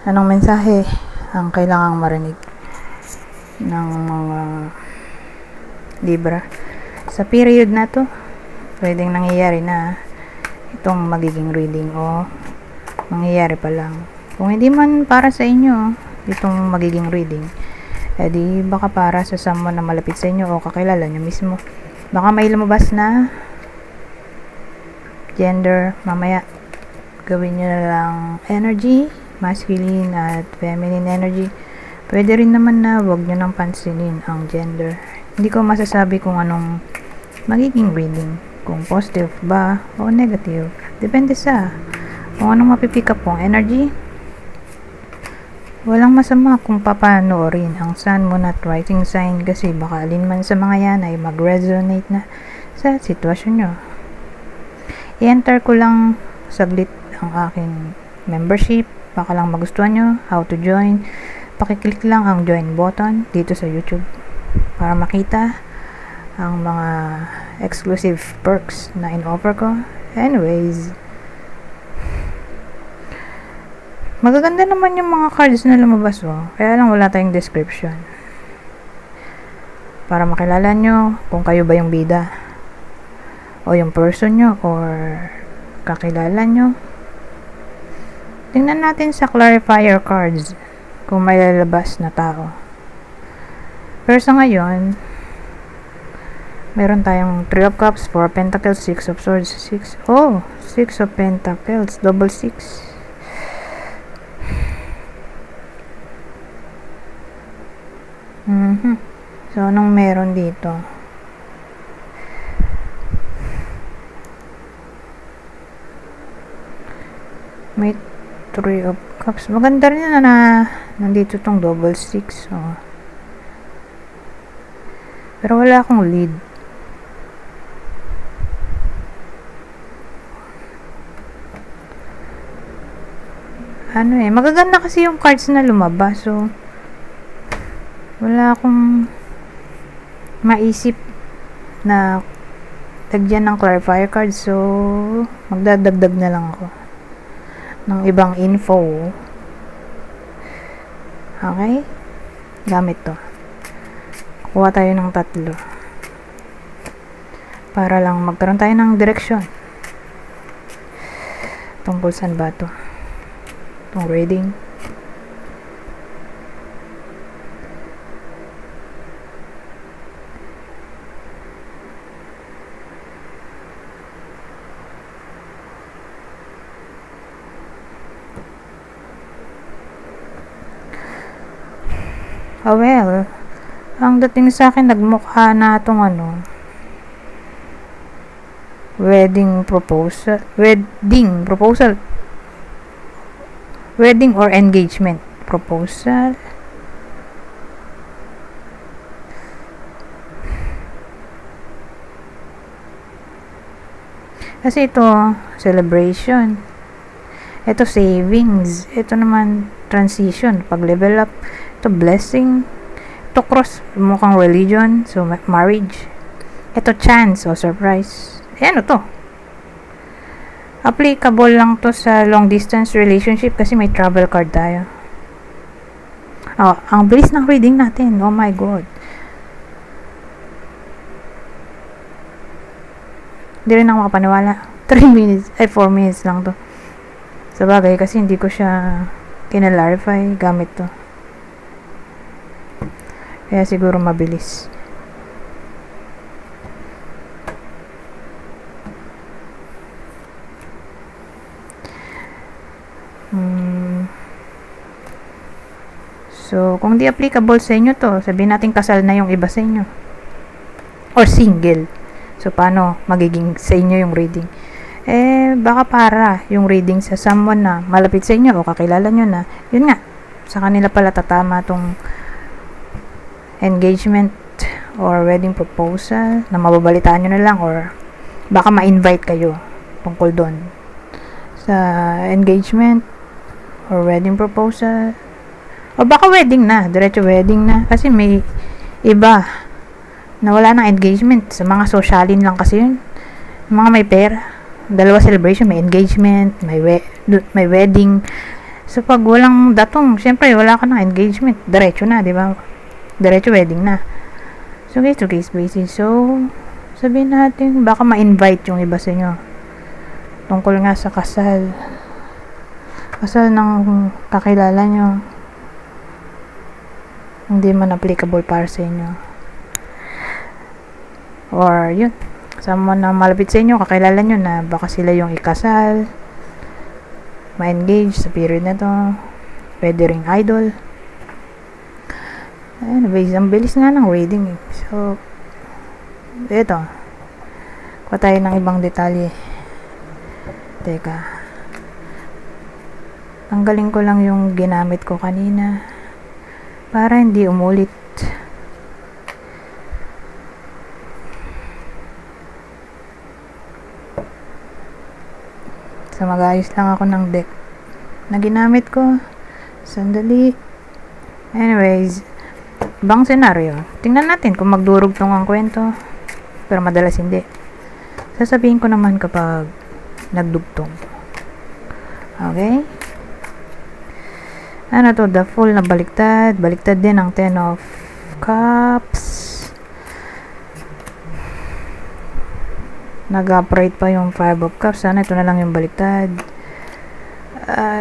Anong mensahe ang kailangang marinig ng mga Libra? Sa period na to, pwedeng nangyayari na itong magiging reading o mangyayari pa lang. Kung hindi man para sa inyo itong magiging reading, edi baka para sa someone na malapit sa inyo o kakilala nyo mismo. Baka may lumabas na gender mamaya. Gawin nyo na lang energy, masculine at feminine energy. Pwede rin naman na wag nyo nang pansinin ang gender. Hindi ko masasabi kung anong magiging reading, kung positive ba o negative. Depende sa kung anong mapipick up pong energy. Walang masama kung papanoorin ang sun, moon at rising sign kasi baka alin man sa mga yan ay mag-resonate na sa sitwasyon nyo. I-enter ko lang saglit ang aking membership. Baka lang magustuhan nyo how to join. Pakiclick lang ang join button dito sa YouTube para makita ang mga exclusive perks na in-offer ko. Anyways, magaganda naman yung mga cards na lumabas kaya lang wala tayong description para makilala nyo kung kayo ba yung bida o yung person nyo or kakilala nyo. Tingnan natin sa clarifier cards kung may lalabas na tao. Pero sa ngayon, meron tayong 3 of Cups, 4 of Pentacles, 6 of Swords, 6 of Pentacles, double 6. So, anong meron dito? May 3 of Cups. Maganda rin na nandito tong double 6. Pero wala akong lead. Magaganda kasi yung cards na lumabas. So, wala akong maisip na lagyan ng clarifier cards. So, magdadagdag na lang ako ng ibang info. Okay? Gamit to. Kuha tayo ng 3 para lang magkaroon tayo ng direksyon tungkol saan ba to itong reading. Well, ang dating sa akin nagmukha na itong wedding proposal wedding or engagement proposal. Kasi ito celebration, ito savings, ito naman transition, pag level up, ito blessing, ito cross, mukhang religion, so marriage, ito chance o surprise. Ayan to. Applicable lang to sa long distance relationship kasi may travel card tayo. Ang bilis ng reading natin. Oh my god. Hindi rin ako makapaniwala. 4 minutes lang to. Sa bagay kasi hindi ko siya kinalarify gamit to. Kaya siguro mabilis. So, kung di applicable sa inyo to, sabihin natin kasal na yung iba sa inyo. Or single. So, paano magiging sa inyo yung reading? Baka para yung reading sa someone na malapit sa inyo o kakilala nyo na, yun nga, sa kanila pala tatama tong engagement or wedding proposal na mababalitaan nyo na lang or baka ma-invite kayo tungkol doon sa engagement or wedding proposal o baka wedding na, diretso wedding na kasi may iba na wala ng engagement, sa mga socialin lang kasi yun, mga may pera, dalawa celebration, may engagement, may wedding. So, pag walang datong, syempre, wala ka na engagement. Diretso na, di ba? Diretso wedding na. So, case to case basis. So, sabihin natin, baka ma-invite yung iba sa inyo. Tungkol nga sa kasal. Kasal ng kakilala nyo. Hindi man applicable para sa inyo. Or, yun. Someone na malapit sa inyo, kakilala nyo na baka sila yung ikasal. Ma-engage sa period na to. Pwede ring idol. Anyways, ang bilis nga ng wedding. So, eto. Kuha tayo ng ibang detalye. Teka. Tanggalin ko lang yung ginamit ko kanina. Para hindi umulit. So, mag-ayos lang ako ng deck na ginamit ko. Sandali. Anyways, ibang senaryo. Tingnan natin kung magdurugtong ang kwento. Pero madalas hindi. Sasabihin ko naman kapag nagdugtong. Okay? Ano to? The Fool na baliktad. Baliktad din ang 10 of Cups. Nag-upright pa yung 5 of Cups. Sana ito na lang yung baliktad.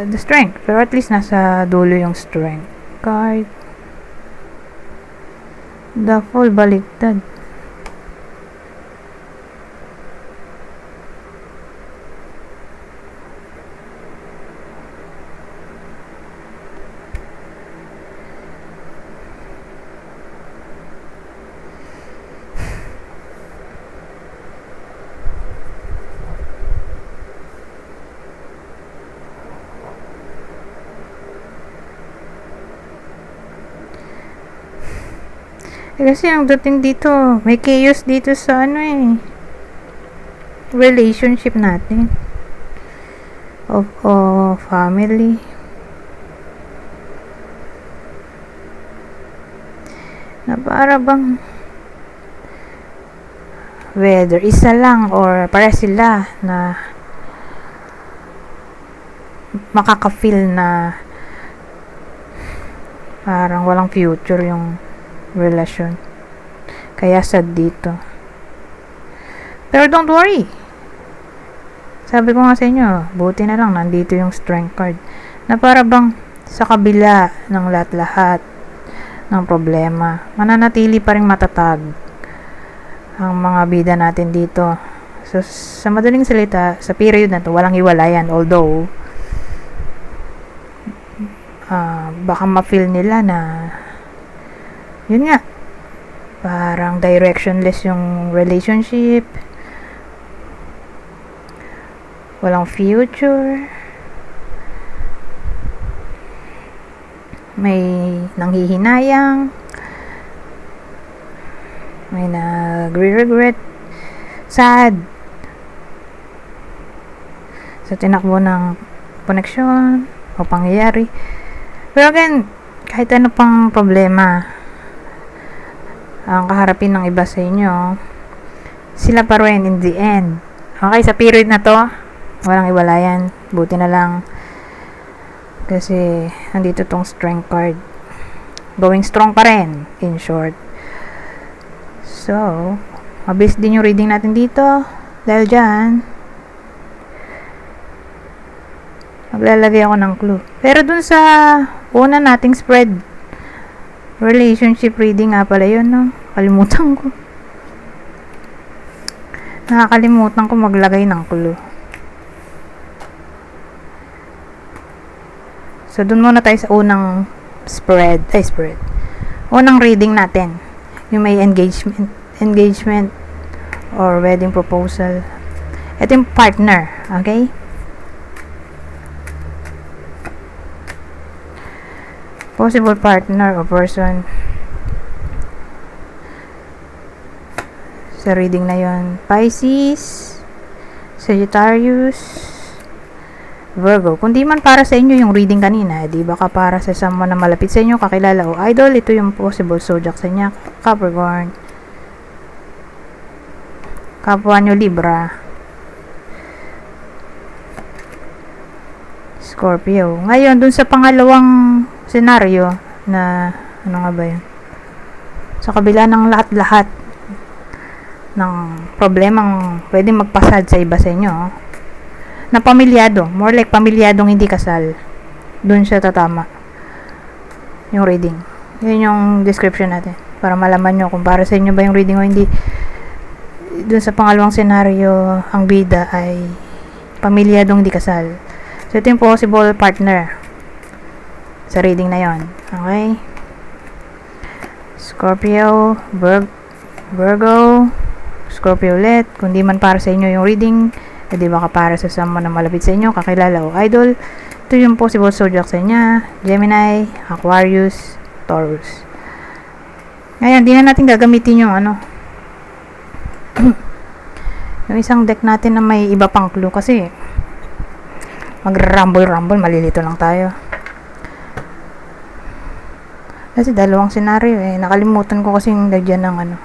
The Strength. Pero at least nasa dulo yung Strength card. The Fool baliktad. Kasi ang dating dito, may chaos dito sa relationship natin. Of family. Na para bang whether isa lang or para sila na makaka-feel na parang walang future yung relasyon. Kaya sad dito. Pero don't worry. Sabi ko nga sa inyo, buti na lang nandito yung Strength card. Na para bang sa kabila ng lahat-lahat ng problema, mananatili pa rin matatag ang mga bida natin dito. So, sa madaling salita, sa period na to, walang hiwalayan. Although, baka ma-feel nila na yun nga, parang directionless yung relationship, walang future, may nanghihinayang, may nagre-regret, sad sa tinakbo ng koneksyon o pangyayari. Pero again, kahit ano pang problema ang kaharapin ng iba sa inyo, sila pa rin in the end. Okay, sa period na to, walang iwalayan. Buti na lang. Kasi, nandito tong Strength card. Going strong pa rin, in short. So, mabilis din yung reading natin dito. Dahil dyan, maglalagay ako ng clue. Pero dun sa una nating spread, relationship reading nga pala yun, no? Kalimutan ko. Nakakalimutan ko maglagay ng clue. So, dun muna tayo sa unang spread. Unang reading natin. Yung may engagement or wedding proposal. Ito yung partner. Okay? Possible partner o person sa reading na yon. Pisces, Sagittarius, Virgo. Kung di man para sa inyo yung reading kanina, di baka para sa someone na malapit sa inyo, kakilala o idol, ito yung possible zodiac sa inyo. Capricorn, kapwa nyo Libra, Scorpio. Ngayon, dun sa pangalawang senaryo na, ano nga ba yun? Sa kabila ng lahat-lahat ng problemang pwedeng magpasad sa iba sa inyo, na pamilyado, more like pamilyadong hindi kasal, dun siya tatama yung reading. Yun yung description natin para malaman nyo kung para sa inyo ba yung reading o hindi. Dun sa pangalawang senaryo, ang bida ay pamilyadong hindi kasal. So, ito yung possible partner sa reading na yon. Okay? Scorpio, Virgo, Scorpio ulit. Kung di man para sa inyo yung reading, di baka para sa someone na malapit sa inyo, kakilala o idol. Ito yung possible zodiac sa niya, Gemini, Aquarius, Taurus. Ngayon, di na natin gagamitin yung yung isang deck natin na may iba pang clue kasi mag-rumble, malilito lang tayo. Kasi dalawang senaryo nakalimutan ko kasi yung lagyan ng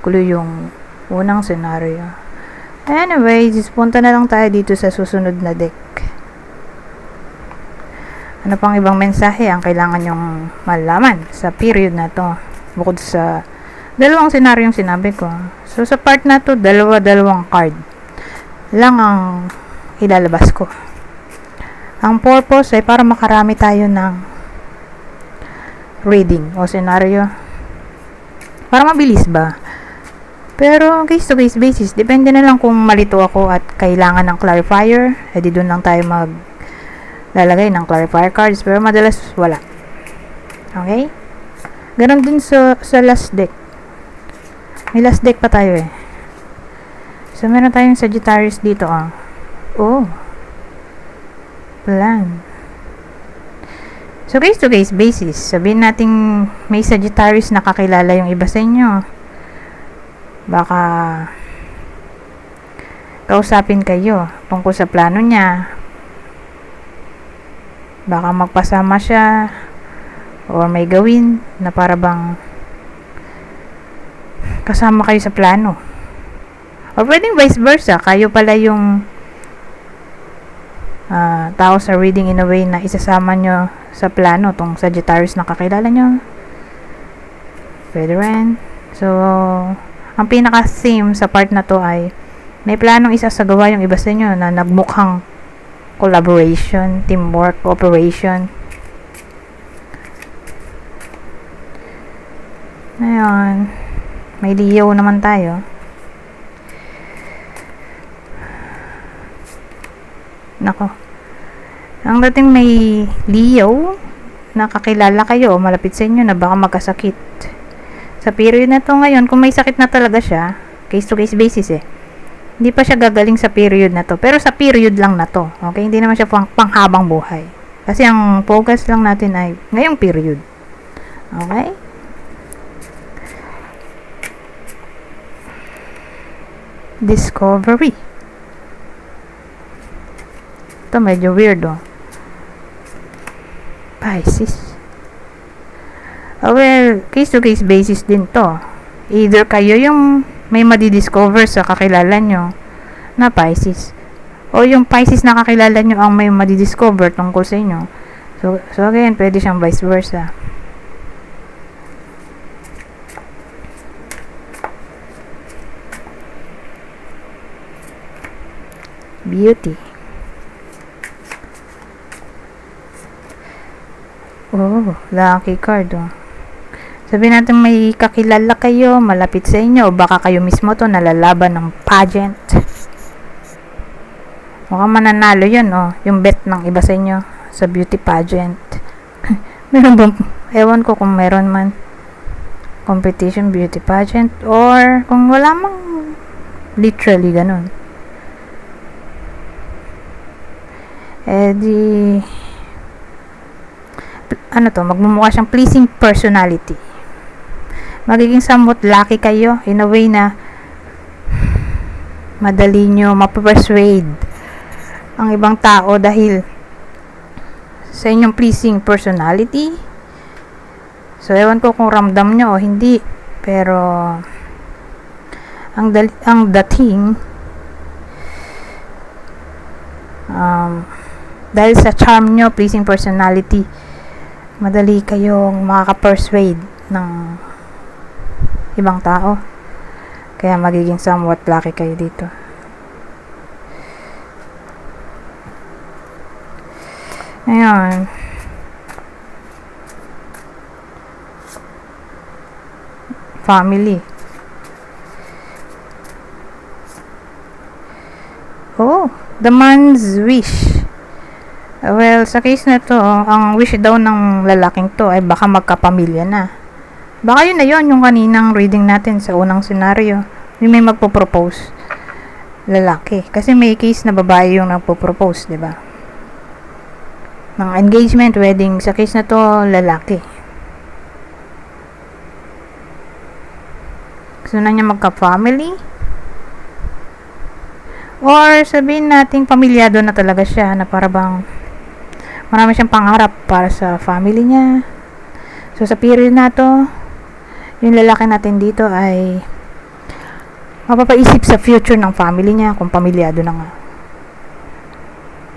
clue yung unang senaryo. Anyway, punta na lang tayo dito sa susunod na deck. Ano pang ibang mensahe ang kailangan nyong malaman sa period na to bukod sa dalawang senaryo yung sinabi ko. So sa part na to, dalawang card lang ang ilalabas ko. Ang purpose ay para makarami tayo ng reading o senaryo. Para mabilis ba? Pero case to case basis, depende na lang kung malito ako at kailangan ng clarifier, edi doon lang tayo maglalagay ng clarifier cards, pero madalas wala. Okay? Ganon din sa last deck. May last deck pa tayo So meron tayong Sagittarius dito Oh. Plan. So case to case basis, sabihin natin may Sagittarius na kakilala yung iba sa inyo. Baka kausapin kayo tungkol sa plano niya. Baka magpasama siya or may gawin na para bang kasama kayo sa plano. O pwedeng vice versa, kayo pala yung tao sa reading in a way na isasama nyo sa plano tong Sagittarius na kakilala nyo. Pwede rin. So, ang pinaka-theme sa part na to ay may planong isasagawa yung iba sa inyo na nagmukhang collaboration, teamwork, cooperation. Ngayon, may Leo naman tayo. Nako. Ang dating may Leo na kakilala kayo o malapit sa inyo na baka magkasakit. Sa period na to ngayon, kung may sakit na talaga siya, case to case basis hindi pa siya gagaling sa period na to. Pero sa period lang na to. Okay? Hindi naman siya panghabang buhay. Kasi ang focus lang natin ay ngayong period. Okay? Discovery. Ito medyo weird Pisces. Well, case to case basis din to. Either kayo yung may madidiscover sa kakilala nyo na Pisces, o yung Pisces na kakilala nyo ang may madidiscover tungkol sa inyo. So again, pwede siyang vice versa. Beauty. Oh, lucky card Sabihin natin may kakilala kayo, malapit sa inyo, o baka kayo mismo to nalalaban ng pageant. Mukhang mananalo yun, yung bet ng iba sa inyo sa beauty pageant. Meron bang, ewan ko kung meron man competition beauty pageant, or kung wala mang literally ganun. Magmumukha siyang pleasing personality. Magiging somewhat lucky kayo in a way na madali nyo mapapersuade ang ibang tao dahil sa inyong pleasing personality. So, ewan ko kung ramdam nyo o hindi, pero ang dating Dahil sa charm nyo, pleasing personality, madali kayong makaka-persuade ng ibang tao. Kaya magiging somewhat lucky kayo dito. Ngayon, family. Oh, the man's wish. Well, sa case na to, ang wish daw ng lalaking to ay baka magkapamilya na. Baka yun na yun, yung kaninang reading natin sa unang senaryo. Yung may magpo-propose. Lalaki. Kasi may case na babae yung nagpo-propose, di ba? Ng engagement, wedding. Sa case na to, lalaki. Gusto na niya magka-family. Or sabihin nating pamilyado na talaga siya, na para bang marami siyang pangarap para sa family niya. So sa period na to, yung lalaki natin dito ay mapapaisip sa future ng family niya kung pamilyado na nga.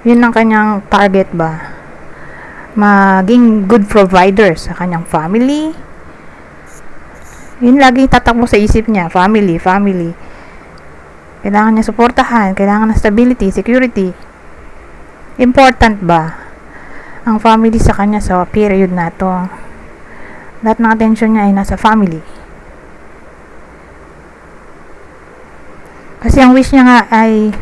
Yun ang kanyang target ba? Maging good provider sa kanyang family. Yun lagi tatakbo sa isip niya, family. Kailangan niya suportahan, kailangan ng stability, security. Important ba ang family sa kanya sa period na to? Lahat ng attention niya ay nasa family. Kasi ang wish niya nga ay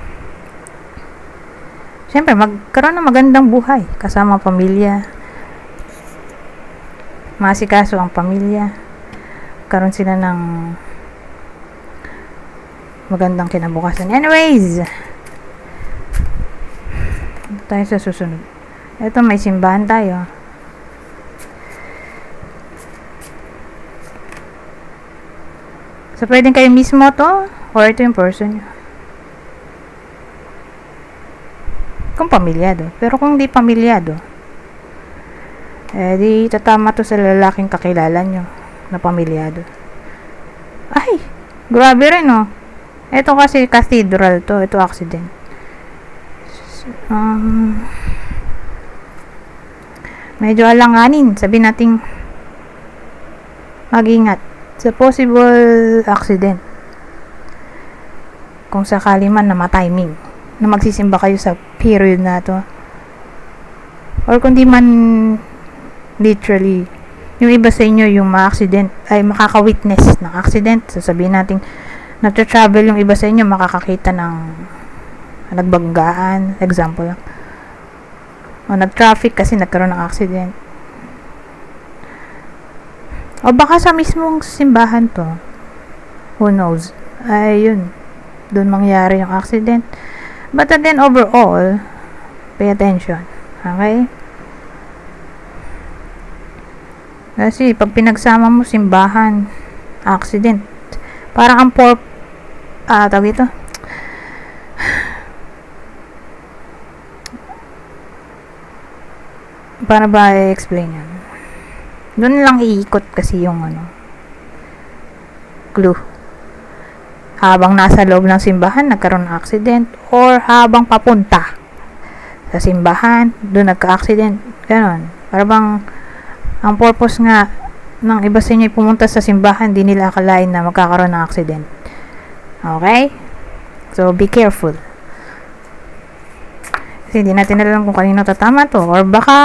siyempre magkaroon ng magandang buhay kasama pamilya. Masikaso ang pamilya. Karoon sila ng magandang kinabukasan. Anyways, tayo sa susunod. Ito, may simbahan tayo. So, pwedeng kayo mismo to, or ito yung person nyo. Kung pamilyado. Pero kung di pamilyado, di tatama to sa lalaking kakilala nyo na pamilyado. Ay, grabe rin, oh. Ito kasi cathedral to. Ito accident. Medyo alanganin. Sabi nating mag-ingat sa possible accident. Kung sakali man na ma-timing na magsisimba kayo sa period na to. Or kung di man literally, yung iba sa inyo yung ma-accident ay makaka-witness ng accident. Sasabihin natin nagtra-travel yung iba sa inyo, makakakita ng nagbanggaan, example lang. O nag-traffic kasi nagkaroon ng accident. O baka sa mismong simbahan to, who knows, ay yun, doon mangyari yung accident. But then overall, pay attention, okay? Kasi pag pinagsama mo simbahan, accident, parang ang tawag ito, para ba i-explain yan? Doon lang iikot kasi yung clue. Habang nasa loob ng simbahan, nagkaroon ng accident, or habang papunta sa simbahan, doon nagka-accident, ganon. Para bang ang purpose nga ng iba sa inyo pumunta sa simbahan, di nila akalain na magkakaroon ng accident. Okay? So, be careful. Kasi hindi natin alam kung kanino tatama to. Or baka,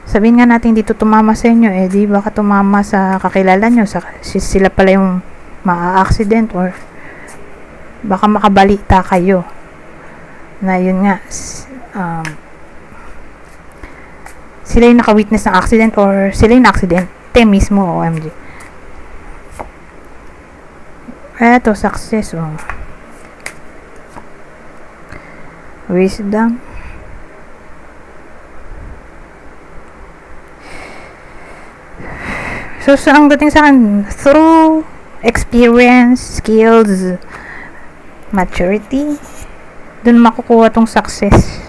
sabihin nga natin dito tumama sa inyo, di baka tumama sa kakilala nyo, sila pala yung maa-accident, or baka makabalita kayo na yun nga, sila yung naka-witness ng accident, or sila yung na-accidente mismo, OMG. Eto, success, wisdom. So, ang dating sa akin, through experience, skills, maturity, dun makukuha tong success.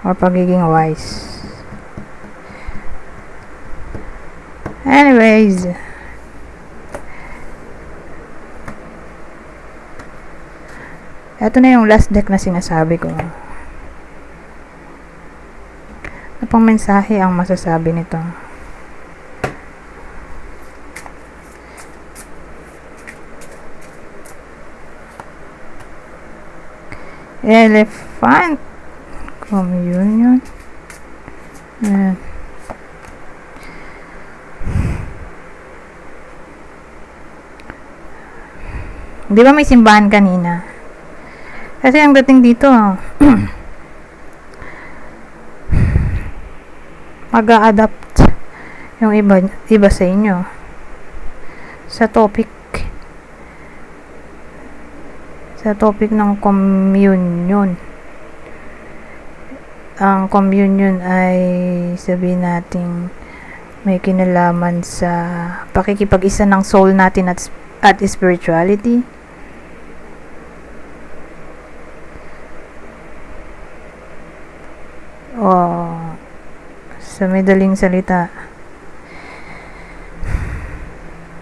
Or pagiging wise. Anyways, Ito na yung last deck na sinasabi ko. Ano pang mensahe ang masasabi nito? Elephant. Communion. Ayan. Di ba may simbahan kanina? Kasi ang dating dito, mag-a-adapt yung iba sa inyo sa topic ng communion. Ang communion ay sabihin natin may kinalaman sa pakikipag-isa ng soul natin at spirituality. O sa madaling salita,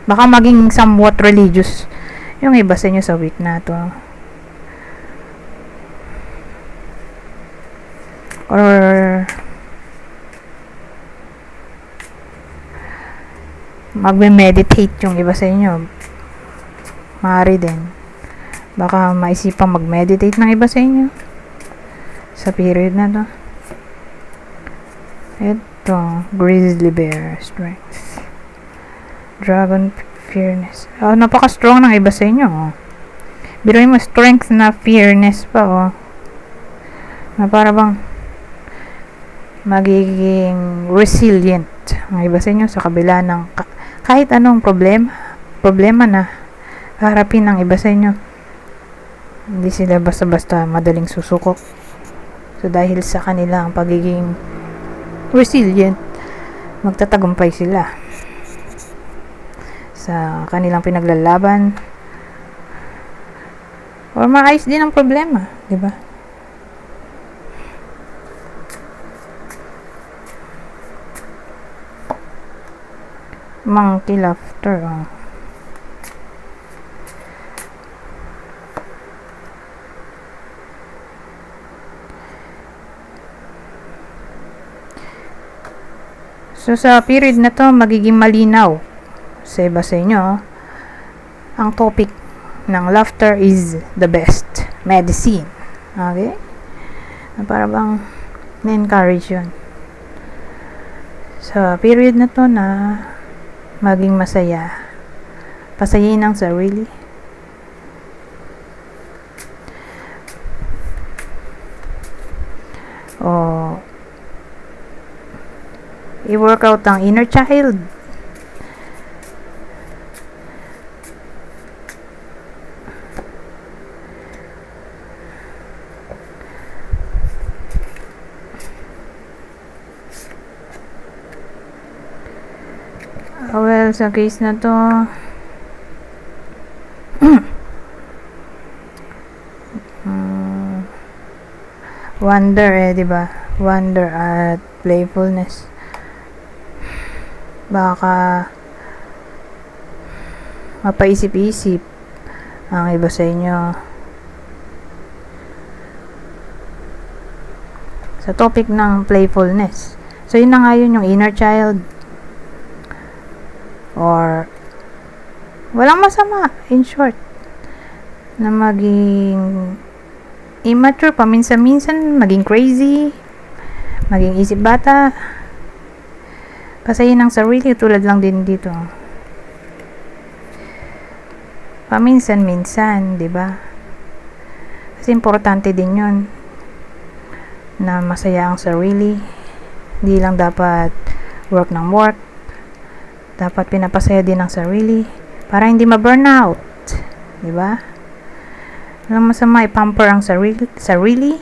baka maging somewhat religious yung iba sa inyo sa week na to, or magme-meditate yung iba sa inyo. Maaari din baka maisipang mag-meditate ng iba sa inyo sa period na to. Ito, grizzly bear, strength, dragon, fearness. Napaka-strong ng iba sa inyo. Biruin mo, strength na fearness pa, na para bang magiging resilient ang iba sa inyo sa kabila ng kahit anong problema na harapin ng iba sa inyo. Hindi sila basta-basta madaling susukok. So dahil sa kanilang pagiging resilient, magtatagumpay sila sa kanilang pinaglalaban, or maayos din ang problema, di ba? Monkey laughter. So sa period na to, magiging malinaw sa iba sa inyo. Ang topic ng laughter is the best medicine. Okay? Para bang na-encourage yun. Sa period na to na maging masaya. Pasayin ang sarili. O i-work out ang inner child. Well, sa case na to, wonder diba? Wonder at playfulness. Baka mapaisip-isip ang iba sa inyo sa topic ng playfulness. So yun na nga yun, yung inner child, or walang masama, in short, na maging immature paminsan-minsan, maging crazy, maging isip bata. Pasayin ang sarili, tulad lang din dito. Paminsan-minsan, di ba? Kasi importante din yun na masaya ang sarili. Hindi lang dapat work ng work. Dapat pinapasaya din ang sarili para hindi ma-burnout, di ba? Walang masama i-pamper ang sarili.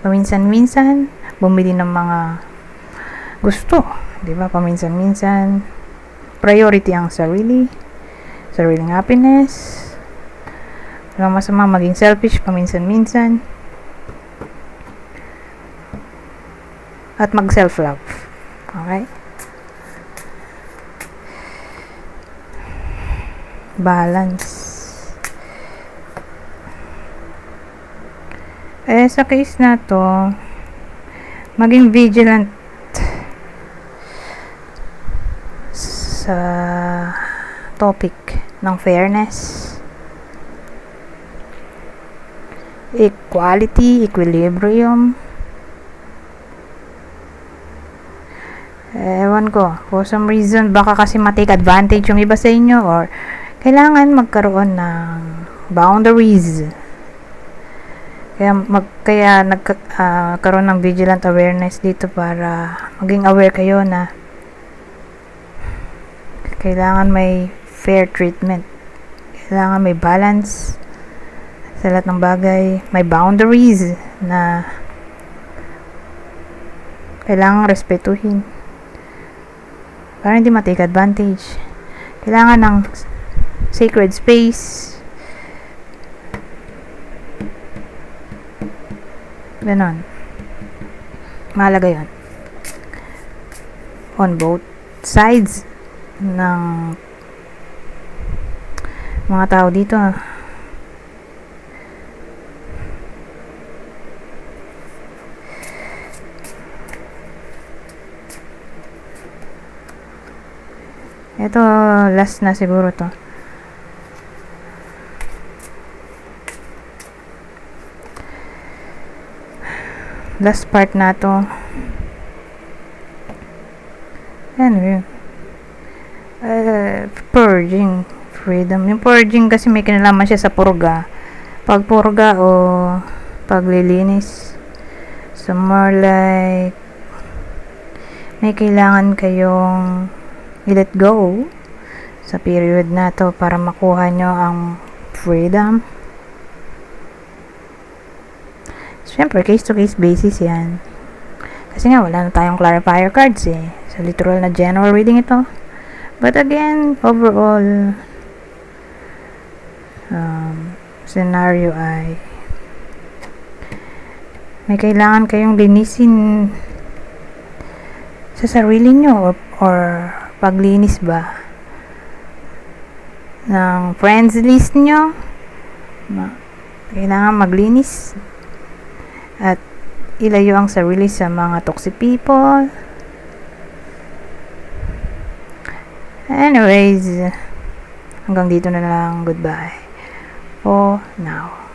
Paminsan-minsan, bumili ng mga gusto, di ba? Paminsan-minsan, priority ang sariling happiness. Walang masama maging selfish paminsan-minsan. At mag-self-love. Okay? Balance. Sa case na to, maging vigilant sa topic ng fairness, equality, equilibrium. Ewan ko, for some reason, baka kasi matake advantage yung iba sa inyo, or kailangan magkaroon ng boundaries. Kaya nagkaroon ng vigilant awareness dito para maging aware kayo na kailangan may fair treatment. Kailangan may balance sa lahat ng bagay. May boundaries na kailangan respetuhin para hindi matake advantage. Kailangan ng sacred space. Ganon. Mahalaga yun. On both sides ng mga tao dito. Ito, last na siguro to. Last part na to. Anyway. Purging. Freedom. Yung purging kasi may kinalaman siya sa purga. Pagpurga o paglilinis. So, more like may kailangan kayong i-let go sa period na to para makuha nyo ang freedom. Siyempre, case to case basis yan. Kasi nga, wala na tayong clarifier cards eh. So, literal na general reading ito. But again, overall, scenario ay may kailangan kayong linisin sa sarili nyo or paglinis ba ng friends list nyo. Kailangan maglinis at ilayo ang sarili sa mga toxic people. Anyways, hanggang dito na lang. Goodbye for now.